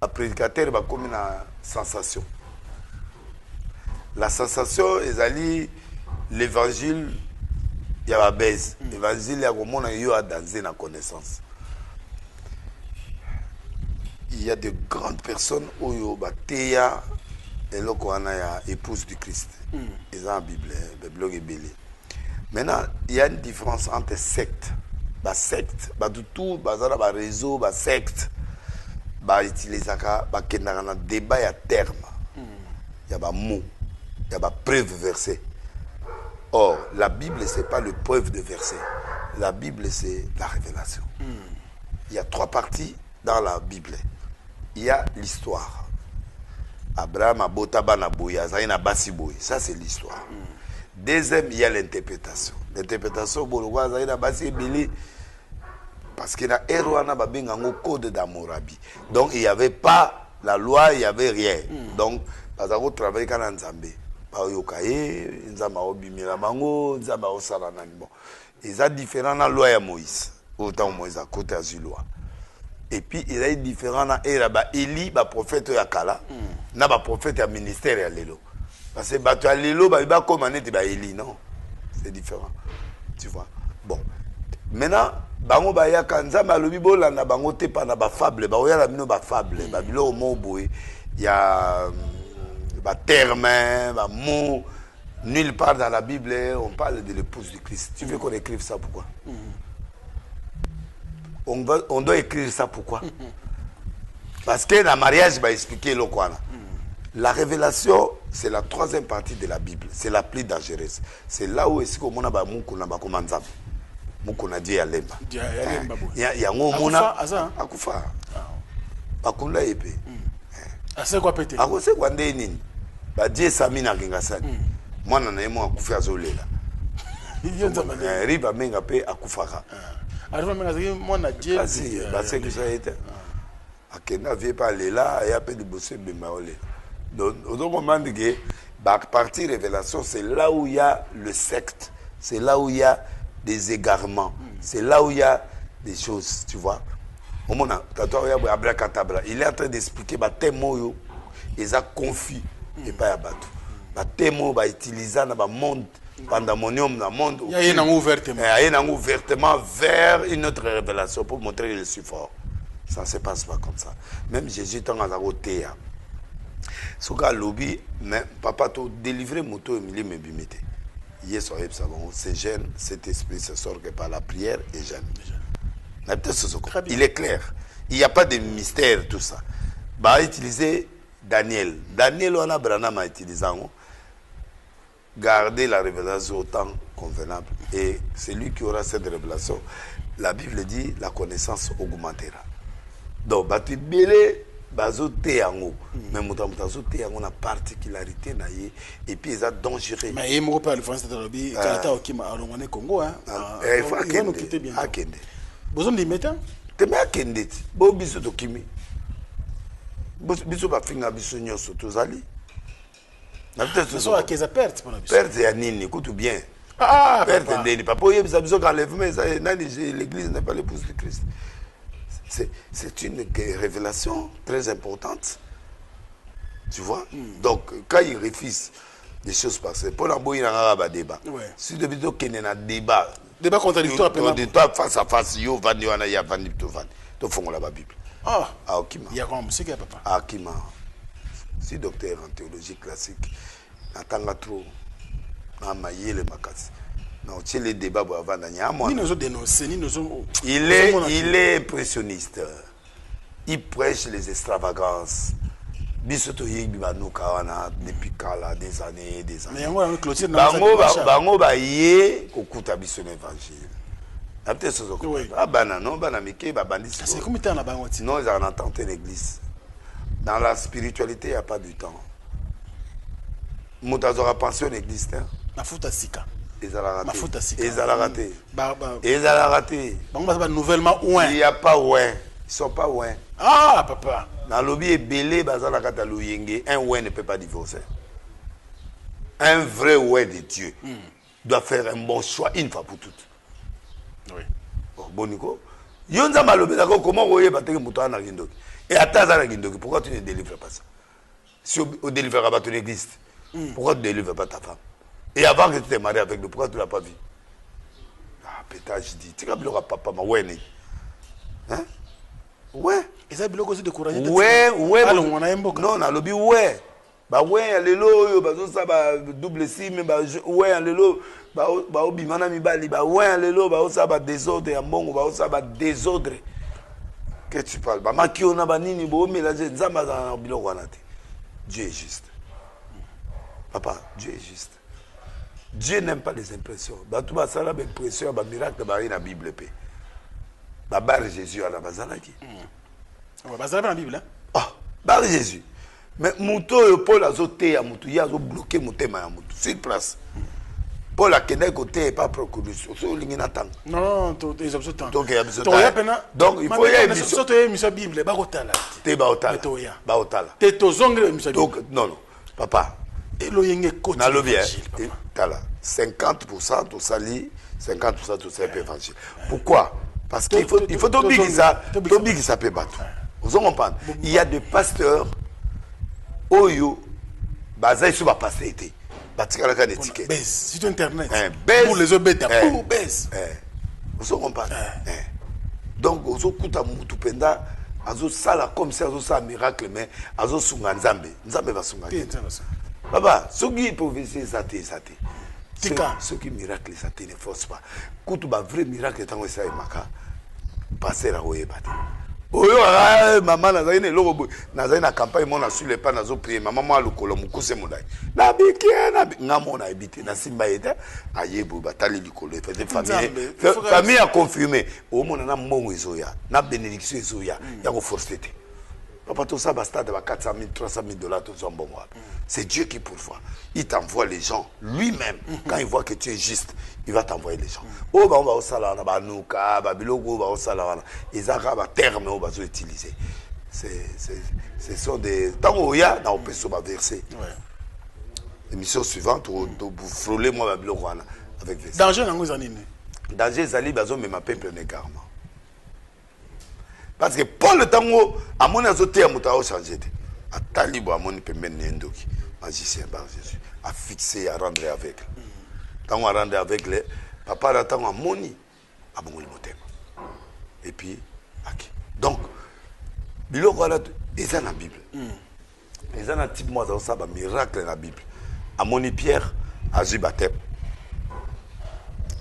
un prédicateur va comme une sensation. La sensation, est l'évangile, il y a la baisse. L'évangile, il y a dans une connaissance. Il y a de grandes personnes où il y a épouse du Christ. Ils ont la Bible, la Bible est belle. Maintenant, il y a une différence entre sectes. Les sectes, tout, les réseaux, les sectes, ils utilisent un débat à terme. Il y a des mots, il y a des preuves versées. Or, la Bible, ce n'est pas le preuve de verset. La Bible, c'est la révélation. Il y a 3 parties dans la Bible. Il y a l'histoire. Abraham a botaba na boya, na basiboy. Ça, c'est l'histoire. Deuxième, il y a l'interprétation. L'interprétation, parce qu'il y a un code d'Amorabi. Donc, il n'y avait pas la loi, il n'y avait rien. Donc, parce que vous travaillez quand on Zambé. Ils sont différents dans la loi de Moïse. Autant Moïse à côté de la loi. Et puis, il est différent dans Élie, le prophète Yakala, dans le prophète du ministère de Lélo. Parce que Lélo, il va comme Élie, non? C'est différent. Tu vois? Bon. Maintenant, bango ba ya kanza malobi bolanda bango te pa na ba fable ba oya la mino ba fable ba bilo mo boy ya ba terme ba mot nulle part dans la Bible on parle de l'épouse du Christ. Tu veux qu'on écrive ça pourquoi? On doit écrire ça pourquoi? Parce que le mariage va expliquer le quoi. La révélation, c'est la 3e partie de la Bible. C'est la plus dangereuse. C'est là où est-ce qu'on a ba moukou na ba komanzam. Moukou na Dieu ya lemba. Ya ngomona akufa. Bakunda épée. Ase quoi pété? Akose kwa nini? Ba Dieu samina kingasani. Mwana na yemo akufa azolela. Riba menga pe akufaka. Arrive menga zaki mwana Dieu. Asi ba c'est que ça était. Akenda vie pas lela ya pe de bosser bema ole. Donc on demande que la partie révélation c'est là où il y a le secte, c'est là où il y a des égarements, c'est là où il y a des choses, tu vois. Il est en train d'expliquer que les mots ils sont confus et pas à battre. Les mots ils utilisent dans le monde pandamonium dans le monde. Il y a un ouvertement vers une autre révélation pour montrer que je suis fort. Ça ne se passe pas comme ça. Même Jésus est en côté. Soka lobby, mais papa to délivrer moto Emily me bimete. Yes, c'est jeune, cet esprit se sort que par la prière et jeune. Il est clair. Il n'y a pas de mystère tout ça. Bah utiliser Daniel. Daniel on a Branham a utilisé garder la révélation au temps convenable et celui qui aura cette révélation, la Bible dit la connaissance augmentera. Donc batu belé bazoté yango mais mutazoté yango na particularité na ye et puis ils a dangereux mais il me rappelle le français de Robi Kalata Okima alongone Congo hein il faut nous quitter bien akende besoin de mettre te me akende bo biso to kimi biso ba finga biso nyoso tozali na peut-être so akeza perte pour la biso perte ya nini écoute bien perte ndeni papa yebisa biso qu'enlèvement l'église n'est pas l'épouse du Christ. C'est une révélation très importante. Tu vois? Donc, quand il refuse des choses passées, pour l'emboyer dans un débat. Si de vidéo qu'il y a un débat contradictoire face à face, il y a Van Tovan. Tu fais la Bible. Ah, ok. Il y a comme c'est papa. Ah, qui si docteur en théologie classique, n'attends trop, n'a maillé le macas. Non, c'est le débat avant il est impressionniste. Il prêche les extravagances. Bisoto Yibanoukana depuis des années, des années. Bango ba yé okuta biso l'évangile. Ah bana non bana mike ba bandit. C'est combien de temps là bango? Non, ils en entendent l'église. Dans la spiritualité, il n'y a pas du temps. Moutazora pension l'église. La fout à sika. Ils ont raté. Ils ont raté. Ils ont raté. Nouvellement ouin. Il n'y a pas ouin. Ils ne sont pas ouin. Ah, papa. Dans le lobby est belé, un ouin ne peut pas divorcer. Un vrai ouin de Dieu doit faire un bon choix une fois pour toutes. Oui. Bon, Nico. Yonza malobi d'accord comment voyez battre muto na rindo. Et à Tazara Gindoki, pourquoi tu ne délivres pas ça? Si on délivre pas ton église, pourquoi tu ne délivres pas ta femme? Et avant que tu t'es marié avec lui, pourquoi tu ne l'as pas vu? Ah, pétage, je dis, tu as vu le papa, ma ouais, hein? Ouais. Et ça, biloko aussi découragé. Ouais, ouais. Alors, on a un beau. Non, on a le but, ouais. Bah ouais, lelo, bah ça, bah double sim, bah ouais, lelo, bah obimana mibali, bah ouais, lelo, bah ça, bah désordre, et mbongo, bah ça, bah désordre. Qu'est-ce que tu parles? Bah maki on a bah nini, bah mélanger, nzamba dans biloko wanate. Dieu est juste. Papa, Dieu est juste. Dieu n'aime pas les impressions. Bah tout bah ça là, bah impression, bah miracle, bah il y a la Bible paix. Bah barre Jésus à la bazanaki. Bah ça dans la Bible, hein? Ah, barre Jésus. Mais Mouto, Paul a zoté à Moutou, il a bloqué Moutema à Moutou. C'est une place. Paul a qu'un côté et pas procuré. Non, ils ont besoin de temps. Donc, il faut y aller. Surtout, il y a une Bible, Bagotala. T'es Baotala. Baotala. T'es aux ongles, donc, non, papa. Et l'oyenge côté. Dans le bien, 50% tout sali, 50% tout ça évangile. Pourquoi? Parce qu'il faut t'oublier que ça peut battre. Vous comprenez? Il y a des pasteurs. Oyo, baza ici va passer été. Batika la des tickets. Baisse, sur internet. Pour les obètes, pour baisse. Vous comprenez? Donc, vous écoutez Moutou Penda, azo sala comme si azo sa miracle, mais azo sunga nzambe. Nzambe va sunga. Baba, ceux qui peuvent essayer ça, ceux qui miracle, ça ne force pas. Quand tu as vrai miracle, tu as essayé maka, passer à Oyebate. Oyo maman nazali ne lobo nazali na campagne mona sur les pas nazo prier maman moi lokolo mukuse modai na bikia na ngamona ebité na simba eta ayebo batali likolo famille a confirmé o mona na mbongo ezoya na bénédiction ezoya ya ko forcer te papa tout ça basta de 400 000 300 000 dollars tout ça mbongo. C'est Dieu qui pourvoit. Il t'envoie les gens lui-même. Quand il voit que tu es juste, il va t'envoyer les gens. Oh, bah, on va au salaire, bah, nous, bah, bilogo, bah, au salaire, ils ont un terme, on va utiliser. Ce sont des. Tant qu'il y a, on peut se verser. L'émission suivante, vous frôlez moi, bah, bilogo, avec les. Danger, dans les années. Danger, Zali, bah, mais ma peuple n'est karma. Parce que Paul, le tango, à mon azoté, à mon temps, changé. À Talibo, à mon peuple, Nendoki. Magicien par Jésus, à fixer, à rendre avec. Tant à rendre avec les papa attend à moni, à bon le motem. Et puis, ok. Donc, bilo voilà, ils ont la Bible. Ils ont un type moi dans ça, miracle dans la Bible. À moni Pierre, à Zubatem.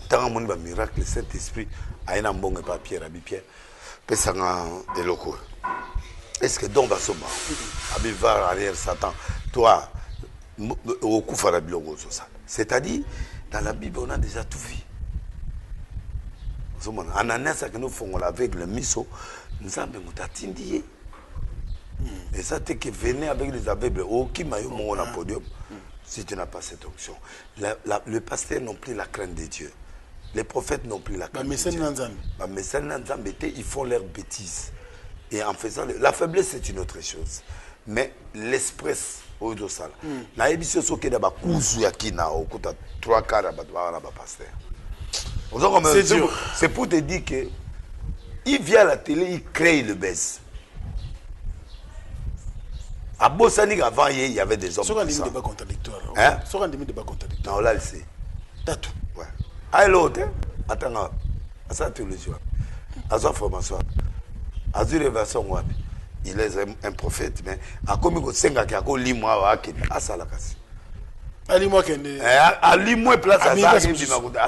Tant à moni miracle, le Saint-Esprit, à un bon et pas Pierre, à Pierre. Puis ça a des locaux. Est-ce que donc va se battre? Abi va arrière Satan. Toi, c'est-à-dire, dans la Bible, on a déjà tout vu. Ananias, nous faisons avec le miso, nous avons dit. Et ça, c'est que venez avec les aveugles, qui m'a eu mon podium, si tu n'as pas cette option. Le pasteur n'ont plus la crainte de Dieu. Les prophètes n'ont plus la crainte de Dieu. Ils font leurs bêtises. Et en faisant, la faiblesse, c'est une autre chose. Mais l'express, c'est pour te dire que il vient à la télé, il crée le buzz. À Bossani, avant, il y avait des hommes. Ce qu'on dit débat contradictoire. Ce qu'on dit débat contradictoire. Non, là, il sait. Tatou. Ouais. Ah, l'autre, attends, à sa théologie, à sa formation, à sa révélation, il est un prophète, mais à comme il y a un limois à Salakasi. À limois à limois place à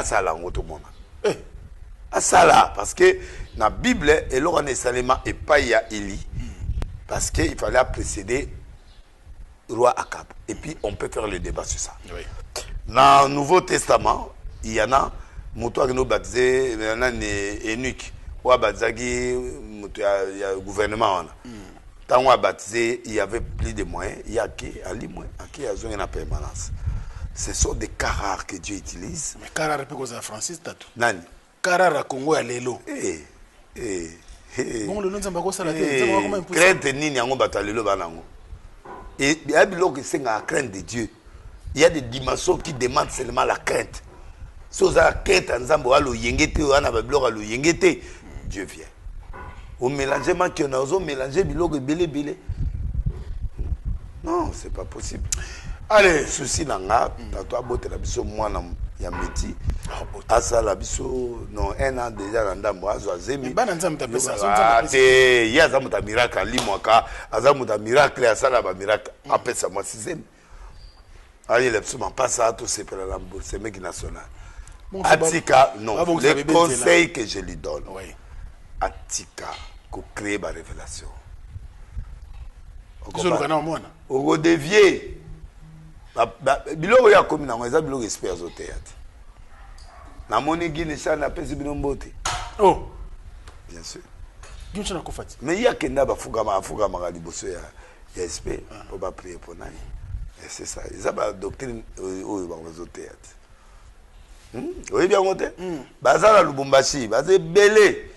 Salah, à Salah, parce que la Bible est là en Salema et pas il y a Élie, parce qu'il fallait précéder roi Akab. Et puis on peut faire le débat sur ça. Oui. Dans le Nouveau Testament, il y en a, Moutoua qui nous baptisé, il y en a un eunuque, ou à Bazagi, il y a le gouvernement. Quand on a baptisé, il y avait plus de moyens. Il y a qui a les moyens, qui a une permanence. Ce sont des cas rares que Dieu utilise. Mais cas rares, c'est Francis Tatou. Nani? Cas rares à Congo à Lélo. Bon, le nom de Zambago, ça l'a dit. Crainte nini yango batalelo banango. Et il y a des gens qui sont la crainte de Dieu. Il y a des dimensions qui demandent seulement la crainte. Si vous avez la crainte en Zambo, Dieu vient. Au mélanger qui on a osé mélanger biloko belé. Non, c'est pas possible. Allez, souci nanga, tato abote la biso mwana ya meti. Asa la biso non un an déjà dans ndambo azo zemi. Bana nzambe pesa. Te ya za muta miracle ali mwaka, aza muta miracle asa la ba miracle apesa moi sizemi. Allez, le psaume passe à tout c'est pour la bourse, c'est mec national. Atika, non, le conseil que je lui donne. Oui. Atika, pour créer ma révélation. Au redévier. Biloko ya komi na ngeza biloko experts au théâtre. Na moni Guinée chana pesi binombote. Oh, bien sûr. Guinée chana kofati. Mais il y a kenda ba fuga ma liboso ya SP pour pas prier pour nani. Et c'est ça, ils ont la doctrine au théâtre. Oui bien monté. Bazala Lubumbashi, bazé belé.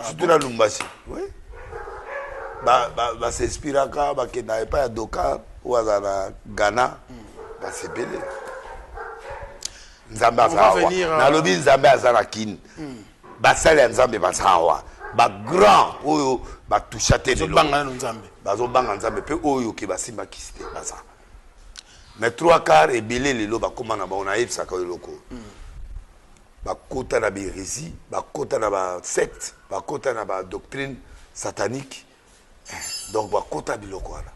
Surtout la Lubumbashi. Oui. S'inspiraka, qui n'avait pas Doka ou à Ghana, c'est belé. Nzambe azawa. Na lobi Nzambe azala kin. Basale Nzambe bazawa. Ba grand oyo ba touchate de banga Nzambe. Bazo banga Nzambe pe oyo ki basimba kisite baza. Mais trois quarts et belé les lots ba komana ba on a ça ka loko. Ba kota na hérésie, ba kota na ba secte, ba kota na ba doctrine satanique. Donc ba kota biloko ala.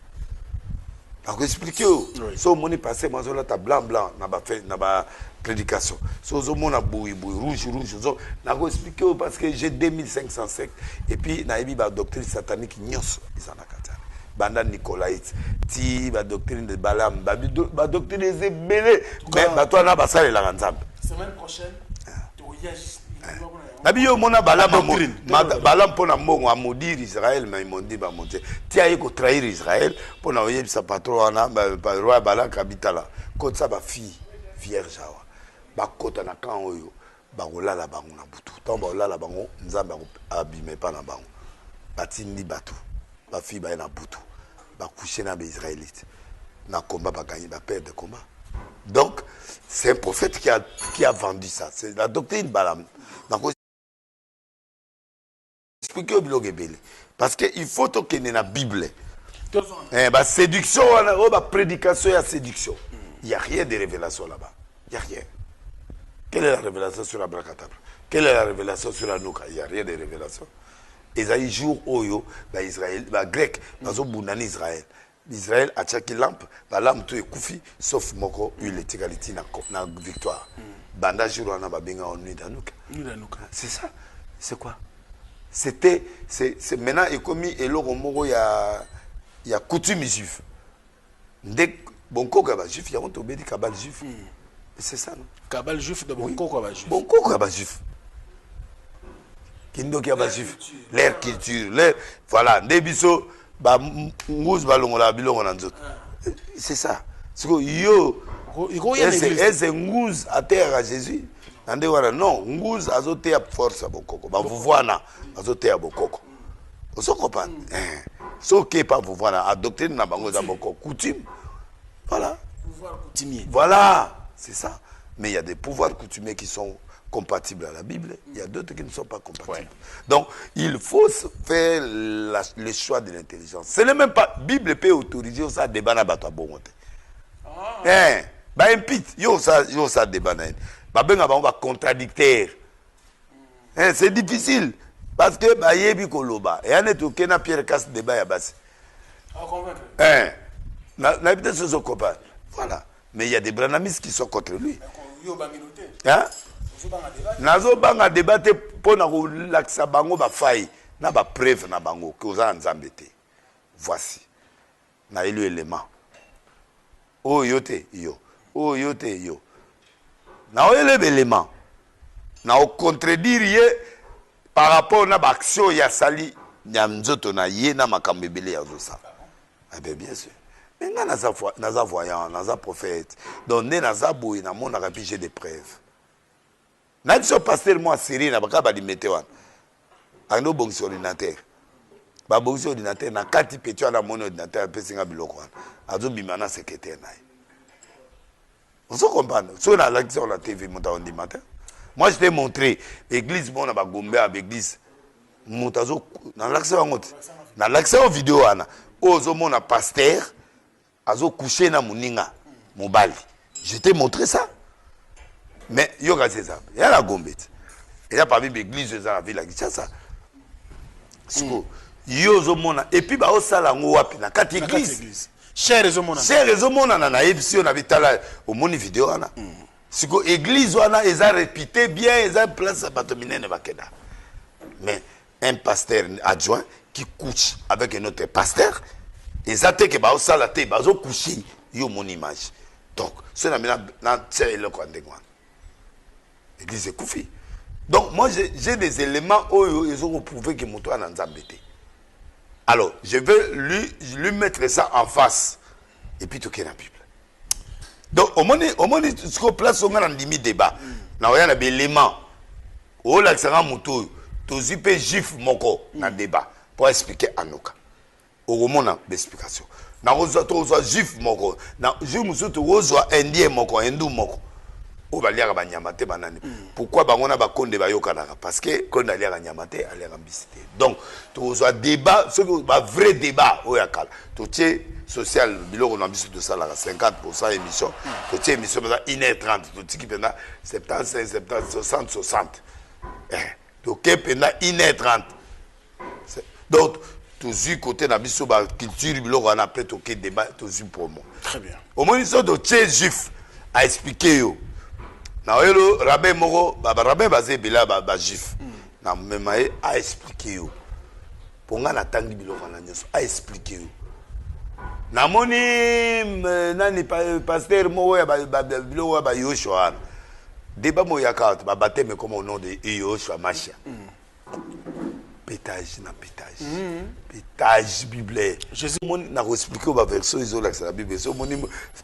Ba ko expliquer so moni passé moi zo la ta blanc na ba fait na ba prédication. So zo mona boui rouge zo na ko expliquer parce que j'ai 2500 sectes et puis na ebi ba doctrine satanique nyos izana kata. Banda Nicolaïte, ti ba doctrine de Balaam, ba doctrine des belé, mais ba toi na ba sale la Nzambe. Semaine prochaine, Nabi yo mona Balaam pona mbongo a maudire Israël mais ils m'ont dit ba monter. Ti aye ko trahir Israël pona oye sa patron na ba roi Balak habitala. Comme ça ba fille vierge awa. Ba kota na kan oyo ba kolala bango na butu. Tant ba kolala bango Nzambe abime pa na bango. Batindi batu. Ba fille ba na butu. Ba coucher na ba israélite. Na combat ba gagner ba perdre combat. Donc c'est un prophète qui a vendu ça. C'est la doctrine Balaam. Donc expliquer au biloko ebele parce que il faut que dans la Bible ba séduction ba prédication ya séduction. Il y a rien de révélation là-bas. Il y a rien. Quelle est la révélation sur Abracadabra? Quelle est la révélation sur la Nouka? Il y a rien de révélation. Esaïe jour oyo ba Israël ba grec bazo bunani Israël. Israël a tchaki lampe, ba lampe tout ekufi sauf moko huile etikaliti na victoire. Banda jour wana ba benga en nuit d'anuka. C'est ça. C'est quoi? C'est maintenant et commis et l'oro moko ya coutume juif. Dès bonko ka ba juif ya on tobedi kabal juif. C'est ça non? Kabal juif de bonko ka ba juif. Bonko ka ba juif. Kindo ki ba juif. Leur culture, leur voilà, ndebiso ba nguz balongola bilongo na nzoto. C'est ça. C'est que yo est nguz à terre à Jésus. Ande wana non, nguz azote ya force bokoko. Ba vuvwana azote ya bokoko. Oso comprendre. So que pas vuvwana a doctrine na bango za bokoko. Coutume. Voilà. Pouvoir coutumier. Voilà, c'est ça. Mais il y a des pouvoirs coutumiers qui sont compatibles à la Bible, il y a d'autres qui ne sont pas compatibles. Ouais. Donc, il faut faire le choix de l'intelligence. Ce n'est même pas, Bible peut autoriser ça débat na bato bongote. Ba impit, yo ça débat na. Ba benga ba contradicteur. C'est difficile parce que ba yebi koloba. Et ane to kena Pierre casse débat ya basi. À convaincre. Na peut-être ce copain. Voilà. Mais il y a des branamistes qui sont contre lui. Yo ba minorité. Hein? Nazo banga débattre pour na relaxa bango ba faille na ba preuve na bango que oza Nzambe te. Voici na élu élément o yote yo o yote yo na élu élément na o contredire ye par rapport na ba action ya sali ya nzoto na ye na makambo ebele ya zosa. Ah bien sûr. Mais naza voyant, naza prophète. Donc naza boy na mon arabi j'ai des preuves. Na biso pasteur moi série na baka ba limete wana. Ando bongisi ordinateur. Ba bongisi ordinateur na kati petit na mon ordinateur pesinga biloko wana. Azo bima na secrétaire na. On se comprend. So na la sur la TV monta on dit matin. Moi je t'ai montré église bon na ba gombe avec église. Moutazo, dans l'accès à ngote. Dans l'accès aux vidéos, ozo mona pasteur, azo couché na muninga, mobali. Je t'ai montré ça. Mais yo c'est ça. Il y a la gombette. Il y a parmi l'église de la ville à Kinshasa. Yo zo mona et puis ba osala ngo wapi na kati église. Cher zo mona. Cher zo mona na ebisi on avait tala au moni vidéo ana. Siko église wana eza répété bien, eza place à batominene bakeda. Mais un pasteur adjoint qui couche avec un autre pasteur, ils ont que ba osala te ba zo coucher yo mon image. Donc, ce n'a pas tiré le coin de l'église est Koufi. Donc, moi, j'ai des éléments où ils ont prouvé que mon toit n'a pas embêté. Alors, je vais lui mettre ça en face. Et puis, tout est dans la Bible. Donc, au moins, ce qu'on place, on a un limite débat. Il y a des éléments. Où l'accent moto, tous les juifs moko dans le débat pour expliquer à nous. Au moins, l'explication. Na ozo juif moko na juif musutu ozo indien moko hindu moko o baliaka banyama te banani pourquoi bango na bakonde bayokanaka parce que konde aliaka nyama te aliaka mbisi te donc tozo débat ce ba vrai débat o yakala to tie social biloko na biso de salaka 50% émission to tie émission ba 1h30 to tiki penda 75 70 60 to kependa 1h30 donc tous côté na biso ba culture biloko on après to ke débat tous pour moi. Très bien. Au moins ils de tché juif a expliqué yo. Na welo rabbin moko ba rabbin bazé bila ba juif. Na memaye a expliqué yo. Ponga na tangi biloko na nyoso a expliqué yo. Na moni nani pasteur mo ya ba biloko ba Yoshua. Débat mo yakata ba baptême comme au nom de Yoshua Machia. Pétage na pétage. Pétage biblique. Jésus n'a expliqué au verset isolé que la Bible c'est mon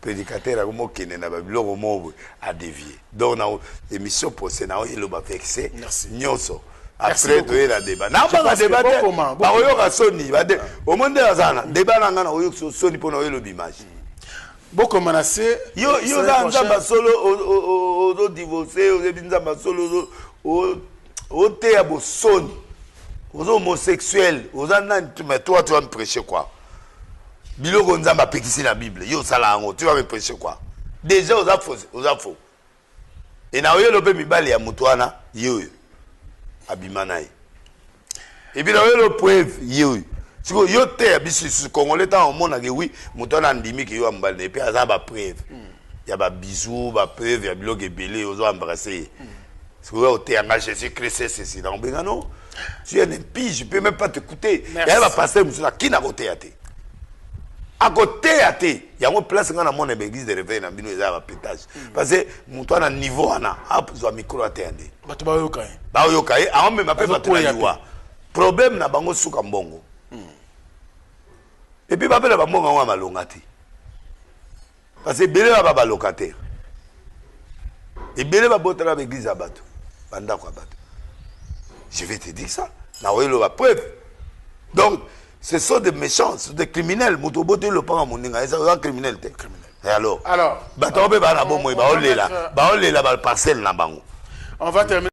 prédicateur a comment qu'il n'a pas bilan comment a dévié. Donc dans l'émission procès na il va vexé. Nyonso. Après de la débat. Na pas débat. Ba oyo ka soni ba de au monde azana débat na ngana oyo soni pour oyo l'image. Boko manase yo za nzamba solo o divorcé o nzamba solo o te ya bo soni. Aux homosexuels, aux anans, mais toi tu vas me prêcher quoi? Biloko nzamba pekisi la Bible. Yo sala ngo, tu vas me prêcher quoi? Déjà aux afos. Et na oyo lobe mibali ya mutwana yo abimanaï. Et puis na oyo le preuve yo. Siko yo te bisu congolais tant au monde que oui, mutwana ndimi ki yo mbali et puis azaba preuve. Ya ba bisous, ba preuve, ya biloko ebele aux embrasser. Siko yo te engagé Jésus-Christ c'est dans bengano. Tu es un impie, je ne peux même pas t'écouter. Il y a un pasteur qui n'a pas été à thé. À côté à thé, il y a une place dans mon église de réveil dans le pétage. Parce que mon toit à niveau, on a un micro à thé. Tu vas au Kaye. Bah, au Kaye, on me m'appelle pas. Problème n'a pas de souk en bongo. Et puis, m'appelle pas bongo à ma longati. Parce que Bélé va pas locataire. Et Bélé va botter à l'église à Batou. Banda quoi Batou. Je vais te dire ça. La preuve. Donc, ce sont des méchants, ce sont des criminels. Motobote le pas à mon nez. C'est un criminel. Et alors, on va terminer.